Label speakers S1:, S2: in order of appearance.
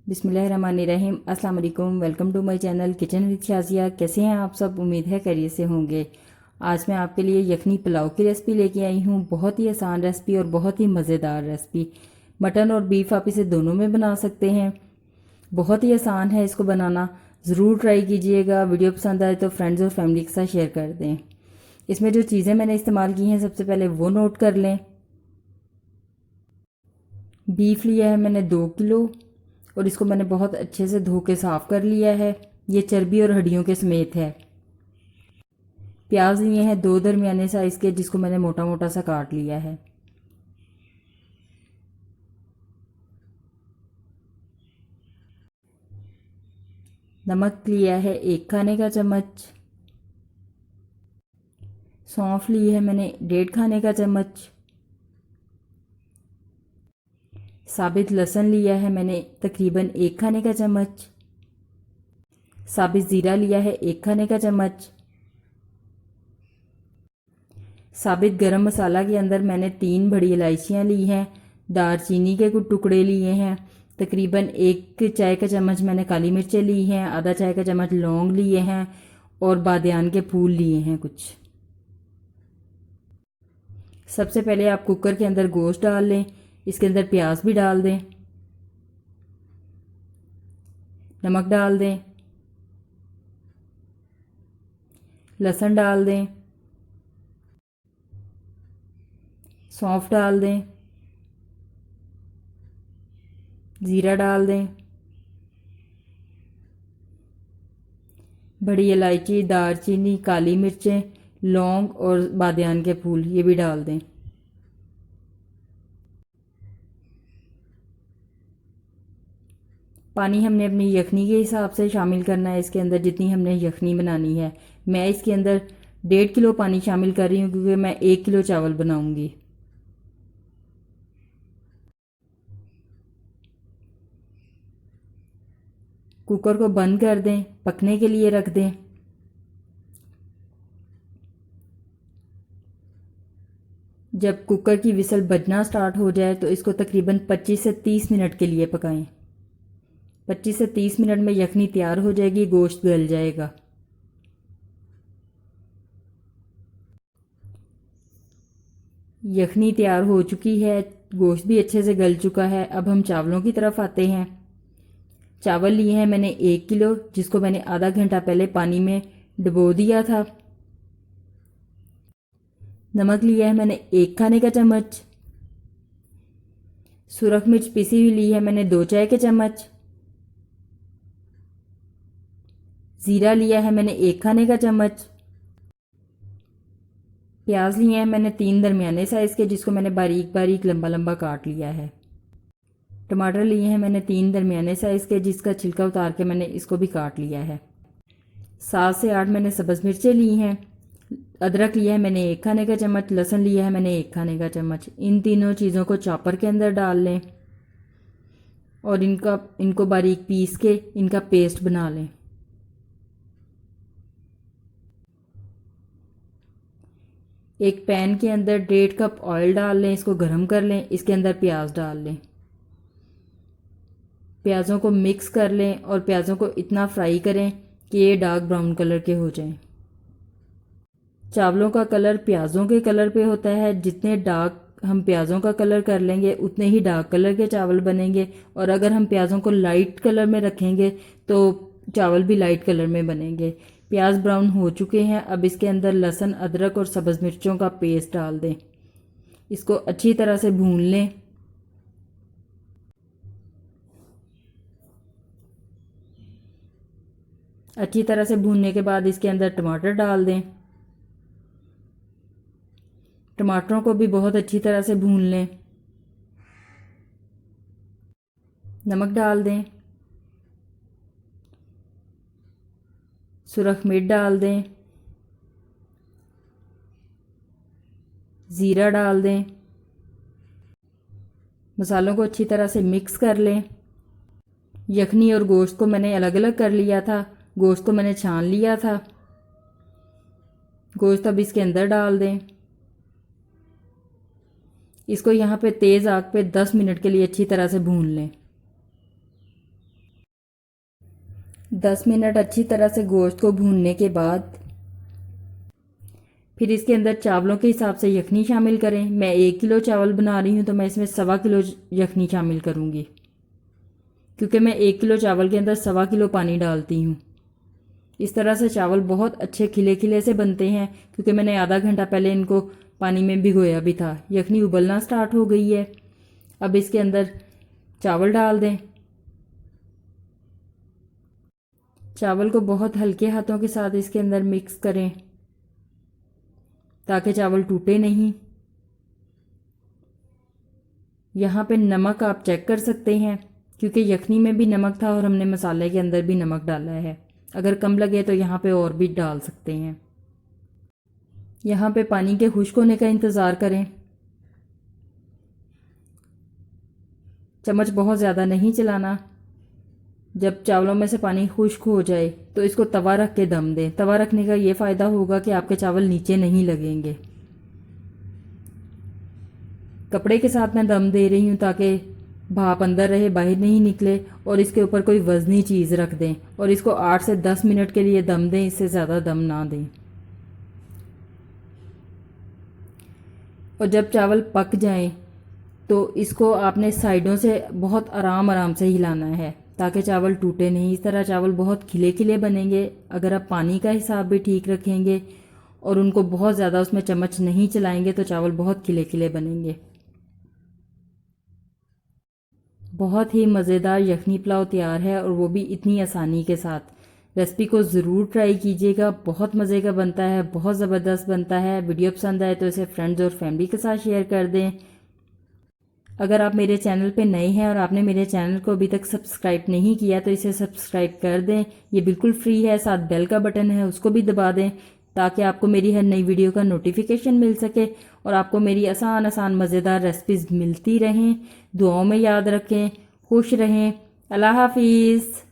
S1: बिस्मिल्लाहिर्रहमानिर्रहीम। अस्सलाम वालेकुम। Welcome to my channel kitchen with Shazia. कैसे हैं आप सब? उम्मीद है खैरियत से होंगे। आज मैं आपके लिए यखनी पुलाव की रेसिपी लेके आई हूँ। बहुत ही आसान रेसिपी और बहुत ही मज़ेदार रेसिपी। मटन और बीफ आप इसे दोनों में बना सकते हैं। बहुत ही आसान है इसको बनाना। ज़रूर ट्राई कीजिएगा। वीडियो पसंद आए तो फ्रेंड्स और फैमिली के साथ शेयर कर दें। इसमें जो चीज़ें मैंने इस्तेमाल की हैं सबसे पहले वो नोट कर लें। बीफ लिया है मैंने 2 किलो और इसको मैंने बहुत अच्छे से धो के साफ़ कर लिया है। ये चर्बी और हड्डियों के समेत है। प्याज लिए हैं 2 दरमियाने साइज़ के, जिसको मैंने मोटा मोटा सा काट लिया है। नमक लिया है 1 खाने का चम्मच। सौंफ ली है मैंने 1.5 खाने का चम्मच। साबित लहसुन लिया है मैंने तकरीबन 1 खाने का चम्मच। साबित ज़ीरा लिया है 1 खाने का चम्मच। साबित गरम मसाला के अंदर मैंने 3 बड़ी इलायचियाँ ली हैं। दारचीनी के कुछ टुकड़े लिए हैं। तकरीबन 1 चाय का चम्मच मैंने काली मिर्चें ली हैं। आधा चाय का चम्मच लौंग लिए हैं और बादियान के फूल लिए हैं कुछ। सबसे पहले आप कुकर के अंदर गोश्त डाल लें। इसके अंदर प्याज भी डाल दें। नमक डाल दें। लहसुन डाल दें। सौंफ डाल दें। ज़ीरा डाल दें। बड़ी इलायची, दारचीनी, काली मिर्चें, लौंग और बादियान के फूल ये भी डाल दें। पानी हमने अपनी यखनी के हिसाब से शामिल करना है इसके अंदर, जितनी हमने यखनी बनानी है। मैं इसके अंदर 1.5 किलो पानी शामिल कर रही हूँ क्योंकि मैं 1 किलो चावल बनाऊंगी। कुकर को बंद कर दें, पकने के लिए रख दें। जब कुकर की विसल बजना स्टार्ट हो जाए तो इसको तकरीबन 25 से 30 मिनट के लिए पकाएं। 25 से 30 मिनट में यखनी तैयार हो जाएगी, गोश्त गल जाएगा। यखनी तैयार हो चुकी है, गोश्त भी अच्छे से गल चुका है। अब हम चावलों की तरफ आते हैं। चावल लिए हैं मैंने 1 किलो, जिसको मैंने आधा घंटा पहले पानी में डुबो दिया था। नमक लिया है मैंने 1 खाने का चम्मच। सुरख मिर्च पिसी हुई ली है मैंने 2 चाय के चम्मच। ज़ीरा लिया है मैंने 1 खाने का चम्मच। प्याज लिए हैं मैंने 3 दरमियाने साइज़ के, जिसको मैंने बारीक बारीक लंबा लंबा काट लिया है। टमाटर लिए हैं मैंने 3 दरमियाने साइज़ के, जिसका छिलका उतार के मैंने इसको भी काट लिया है। 7 से 8 मैंने सब्ज़ मिर्चें ली हैं। अदरक लिया है मैंने 1 खाने का चम्मच। लहसुन लिया है मैंने 1 खाने का चम्मच। इन तीनों चीज़ों को चॉपर के अंदर डाल लें और इनको बारीक पीस के इनका पेस्ट बना लें। एक पैन के अंदर 1.5 कप ऑयल डाल लें, इसको गर्म कर लें। इसके अंदर प्याज डाल लें। प्याज़ों को मिक्स कर लें और प्याज़ों को इतना फ्राई करें कि ये डार्क ब्राउन कलर के हो जाएं। चावलों का कलर प्याज़ों के कलर पे होता है। जितने डार्क हम प्याज़ों का कलर कर लेंगे उतने ही डार्क कलर के चावल बनेंगे, और अगर हम प्याज़ों को लाइट कलर में रखेंगे तो चावल भी लाइट कलर में बनेंगे। प्याज ब्राउन हो चुके हैं। अब इसके अंदर लहसुन, अदरक और सब्ज़ मिर्चों का पेस्ट डाल दें। इसको अच्छी तरह से भून लें। अच्छी तरह से भूनने के बाद इसके अंदर टमाटर डाल दें। टमाटरों को भी बहुत अच्छी तरह से भून लें। नमक डाल दें। सुरख मिर्च डाल दें। ज़ीरा डाल दें। मसालों को अच्छी तरह से मिक्स कर लें। यखनी और गोश्त को मैंने अलग अलग कर लिया था। गोश्त को मैंने छान लिया था। गोश्त अब इसके अंदर डाल दें। इसको यहाँ पे तेज़ आग पे 10 मिनट के लिए अच्छी तरह से भून लें। 10 मिनट अच्छी तरह से गोश्त को भूनने के बाद फिर इसके अंदर चावलों के हिसाब से यखनी शामिल करें। मैं 1 किलो चावल बना रही हूँ तो मैं इसमें 1.25 किलो यखनी शामिल करूँगी, क्योंकि मैं 1 किलो चावल के अंदर 1.25 किलो पानी डालती हूँ। इस तरह से चावल बहुत अच्छे खिले खिले से बनते हैं, क्योंकि मैंने आधा घंटा पहले इनको पानी में भिगोया भी था। यखनी उबलना स्टार्ट हो गई है। अब इसके अंदर चावल डाल दें। चावल को बहुत हल्के हाथों के साथ इसके अंदर मिक्स करें ताकि चावल टूटे नहीं। यहाँ पे नमक आप चेक कर सकते हैं, क्योंकि यखनी में भी नमक था और हमने मसाले के अंदर भी नमक डाला है। अगर कम लगे तो यहाँ पे और भी डाल सकते हैं। यहाँ पे पानी के खुश्क होने का इंतज़ार करें। चम्मच बहुत ज़्यादा नहीं चलाना। जब चावलों में से पानी खुश्क हो जाए तो इसको तवा रख के दम दें। तवा रखने का ये फ़ायदा होगा कि आपके चावल नीचे नहीं लगेंगे। कपड़े के साथ मैं दम दे रही हूँ ताकि भाप अंदर रहे, बाहर नहीं निकले। और इसके ऊपर कोई वज़नी चीज़ रख दें और इसको 8 से 10 मिनट के लिए दम दें, इससे ज़्यादा दम ना दें। और जब चावल पक जाएं तो इसको आपने साइडों से बहुत आराम से हिलाना है ताकि चावल टूटे नहीं। इस तरह चावल बहुत खिले खिले बनेंगे। अगर आप पानी का हिसाब भी ठीक रखेंगे और उनको बहुत ज़्यादा उसमें चम्मच नहीं चलाएंगे तो चावल बहुत खिले खिले बनेंगे। बहुत ही मज़ेदार यखनी पुलाव तैयार है, और वो भी इतनी आसानी के साथ। रेसिपी को ज़रूर ट्राई कीजिएगा। बहुत मज़े का बनता है, बहुत ज़बरदस्त बनता है। वीडियो पसंद आए तो इसे फ्रेंड्स और फैमिली के साथ शेयर कर दें। अगर आप मेरे चैनल पे नए हैं और आपने मेरे चैनल को अभी तक सब्सक्राइब नहीं किया तो इसे सब्सक्राइब कर दें। ये बिल्कुल फ्री है। साथ बेल का बटन है, उसको भी दबा दें ताकि आपको मेरी हर नई वीडियो का नोटिफिकेशन मिल सके और आपको मेरी आसान मज़ेदार रेसिपीज़ मिलती रहें। दुआओं में याद रखें। खुश रहें। अल्लाह हाफिज़।